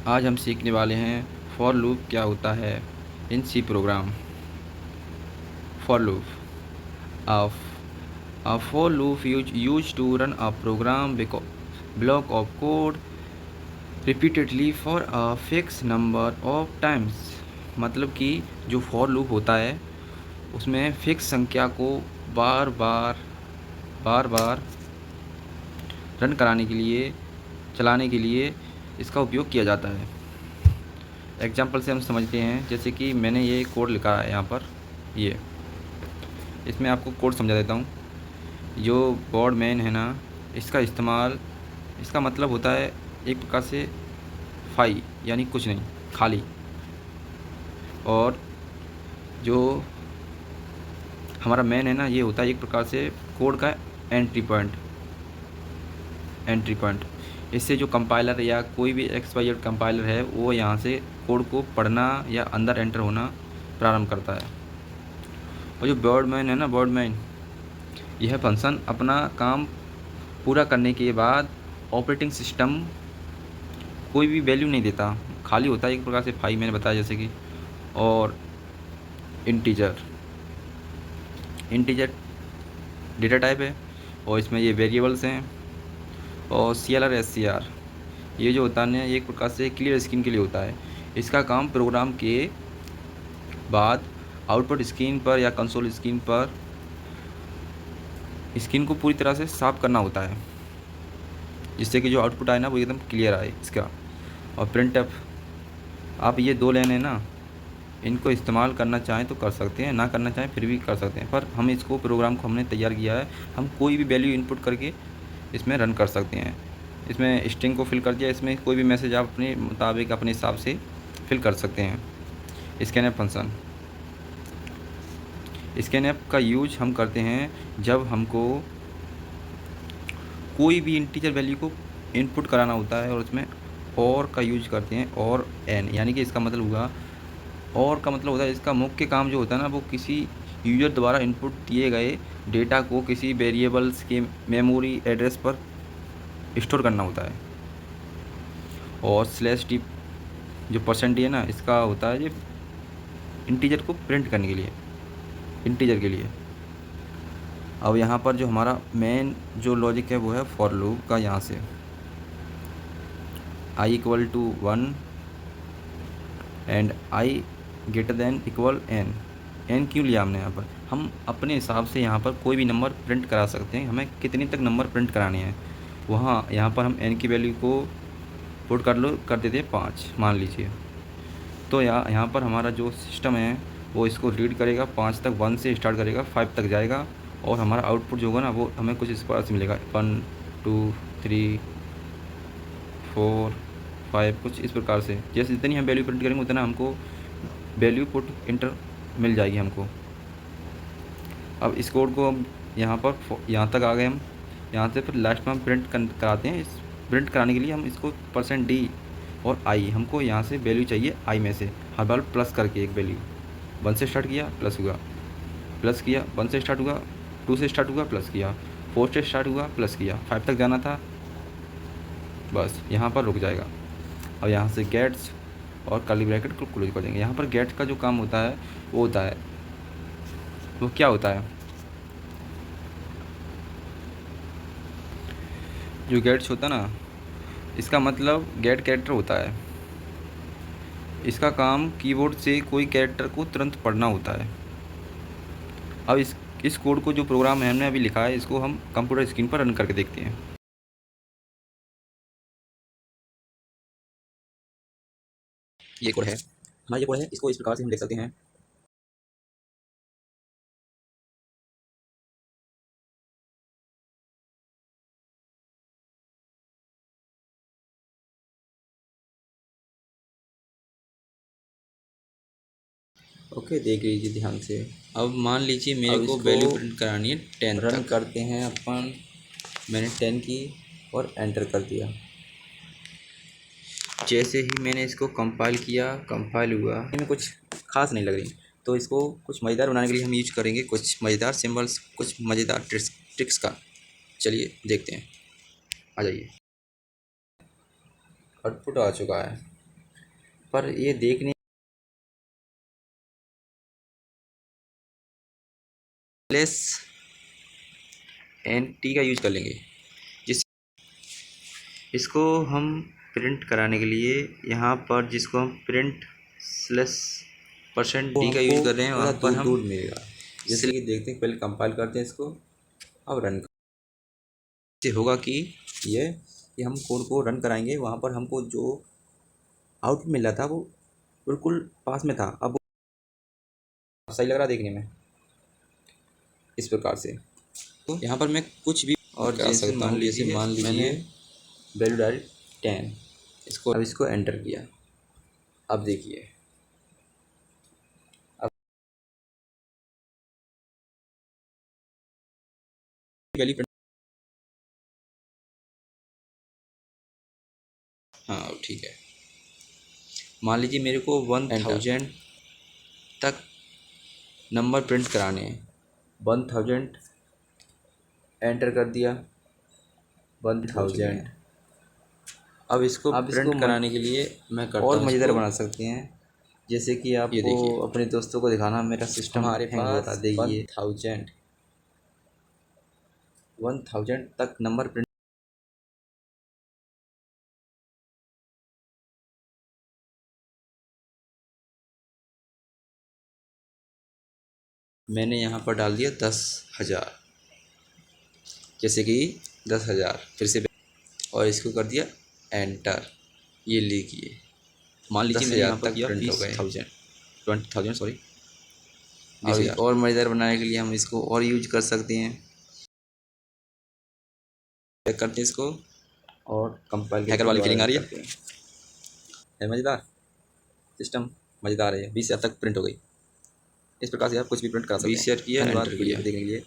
आज हम सीखने वाले हैं फॉर लूप क्या होता है in C program. For loop a for loop used to run a program block of code repeatedly for a fixed number of times। मतलब कि जो फॉर लूप होता है उसमें फिक्स संख्या को बार बार रन कराने के लिए, चलाने के लिए इसका उपयोग किया जाता है। एग्जाम्पल से हम समझते हैं, जैसे कि मैंने ये कोड लिखा है यहाँ पर, ये इसमें आपको कोड समझा देता हूँ। जो बोर्ड मैन है ना, इसका इस्तेमाल, इसका मतलब होता है एक प्रकार से फाई, यानी कुछ नहीं, खाली। और जो हमारा मैन है ना, ये होता है एक प्रकार से कोड का एंट्री पॉइंट। इससे जो कंपाइलर या कोई भी XYZ कंपाइलर है वो यहाँ से कोड को पढ़ना या अंदर एंटर होना प्रारंभ करता है। और जो बोर्डमैन है ना, बोर्डमैन, यह फंक्शन अपना काम पूरा करने के बाद ऑपरेटिंग सिस्टम कोई भी वैल्यू नहीं देता, खाली होता है एक प्रकार से फाइल, मैंने बताया जैसे कि। और इंटीजर डेटा टाइप है, और इसमें ये वेरिएबल्स हैं। और CLR SCR ये जो होता है ना, ये एक प्रकार से क्लियर स्क्रीन के लिए होता है। इसका काम प्रोग्राम के बाद आउटपुट स्क्रीन पर या कंसोल स्क्रीन पर स्क्रीन को पूरी तरह से साफ करना होता है, जिससे कि जो आउटपुट आए ना वो एकदम क्लियर आए इसका। और प्रिंटफ, आप ये दो लाइन है ना, इनको इस्तेमाल करना चाहें तो कर सकते हैं, ना करना चाहें फिर भी कर सकते हैं। पर हम इसको, प्रोग्राम को हमने तैयार किया है, हम कोई भी वैल्यू इनपुट करके इसमें रन कर सकते हैं। इसमें स्ट्रिंग को फिल कर दिया, इसमें कोई भी मैसेज आप अपने मुताबिक अपने हिसाब से फिल कर सकते हैं। स्कैनएफ फंक्शन, स्कैनएफ का यूज हम करते हैं जब हमको कोई भी इंटीजर वैल्यू को इनपुट कराना होता है, और उसमें और का यूज करते हैं, और एन, यानी कि इसका मतलब हुआ, और का मतलब होता है इसका मुख्य काम जो होता है ना, वो किसी यूजर द्वारा इनपुट दिए गए डेटा को किसी वेरिएबल्स के मेमोरी एड्रेस पर स्टोर करना होता है। और /t जो % है ना, इसका होता है ये इंटीजर को प्रिंट करने के लिए, इंटीजर के लिए। अब यहाँ पर जो हमारा मेन जो लॉजिक है वो है फॉर लूप का। यहाँ से i = 1 एंड i > n क्यों लिया हमने यहाँ पर? हम अपने हिसाब से यहाँ पर कोई भी नंबर प्रिंट करा सकते हैं, हमें कितनी तक नंबर प्रिंट कराने हैं वहाँ, यहाँ पर हम n की वैल्यू को पुट कर देते हैं 5 मान लीजिए। तो यहाँ पर हमारा जो सिस्टम है वो इसको रीड करेगा 5 तक, 1 से स्टार्ट करेगा 5 तक जाएगा, और हमारा आउटपुट जो होगा ना वो हमें कुछ इस प्रकार से मिलेगा, 1 2 3 4 5, कुछ इस प्रकार से। जैसे जितनी हम वैल्यू प्रिंट करेंगे उतना हमको वैल्यू पुट इंटर मिल जाएगी हमको। अब इस कोड को हम यहाँ पर यहाँ तक आ गए हम, यहाँ से फिर लास्ट में हम प्रिंट कराते हैं। इस प्रिंट कराने के लिए हम इसको %d और i, हमको यहाँ से वैल्यू चाहिए i में से, हर बार प्लस करके एक वैल्यू। 1 से स्टार्ट किया प्लस हुआ, प्लस किया, 1 से स्टार्ट हुआ, 2 से स्टार्ट हुआ प्लस किया, 4 से स्टार्ट हुआ प्लस किया, 5 तक जाना था, बस यहाँ पर रुक जाएगा। और यहाँ से गेट्स और कर्ली ब्रैकेट को क्लोज कर देंगे। यहाँ पर गेट्स का जो काम होता है वो होता है, वो क्या होता है, जो गेट्स होता है ना, इसका मतलब गेट कैरेक्टर होता है। इसका काम कीबोर्ड से कोई कैरेक्टर को तुरंत पढ़ना होता है। अब इस कोड को, जो प्रोग्राम हमने अभी लिखा है, इसको हम कंप्यूटर स्क्रीन पर रन करके देखते हैं। ये कोड है हमारा, ये कोड है, इसको इस प्रकार से हम देख सकते हैं। ओके, देख लीजिए ध्यान से। अब मान लीजिए मेरे को वैल्यू प्रिंट करानी है 10 रन तक। करते हैं अपन, मैंने 10 की और एंटर कर दिया। जैसे ही मैंने इसको कंपाइल किया, कंपाइल हुआ, इनमें कुछ खास नहीं लग रही, तो इसको कुछ मज़ेदार बनाने के लिए हम यूज करेंगे कुछ मज़ेदार सिंबल्स, कुछ मज़ेदार ट्रिक्स का। चलिए देखते हैं, आ जाइए। आउटपुट आ चुका है, पर ये देखने प्लस एन टी का यूज कर लेंगे, जिस इसको हम प्रिंट कराने के लिए यहाँ पर जिसको हम प्रिंट स्लैश परसेंट डी का यूज कर रहे हैं वहाँ पर हम दूर मिलेगा। जैसे कि देखते हैं, पहले कंपाइल करते हैं इसको, अब रन से होगा कि ये हम कोड को रन कराएंगे, वहाँ पर हमको जो आउटपुट मिल रहा था वो बिल्कुल पास में था। अब सही लग रहा देखने में इस प्रकार से। तो यहाँ पर मैं कुछ भी और जैसे मान लीजिए मैंने वैल्यू डाली 10, इसको अब इसको एंटर किया। अब देखिए अब वैल्यू, हाँ ठीक है। मान लीजिए मेरे को 1000 तक नंबर प्रिंट कराने हैं, 1000 एंटर कर दिया, 1000। अब इसको प्रिंट कराने के लिए मैं करता और मज़ेदार बना सकते हैं, जैसे कि आपको अपने दोस्तों को दिखाना मेरा सिस्टम हमारे पास बता देखिए 1000 तक नंबर प्रिंट। मैंने यहाँ पर डाल दिया 10,000, जैसे कि 10,000 फिर से, और इसको कर दिया एंटर। ये लिखिए, मान लीजिए मैंने यहाँ पर किया 20,000 20,000 सॉरी। और मज़ेदार बनाने के लिए हम इसको और यूज कर सकते हैं। चेक करते हैं इसको और कंपाइल, हैकर वाली फीलिंग आ रही है मज़ेदार सिस्टम, मज़ेदार है। 20,000 तक प्रिंट हो गई। इस प्रकार से आप कुछ भी प्रिंट करा सकते हैं। 20 शेयर किया, धन्यवाद वीडियो देखने के लिए।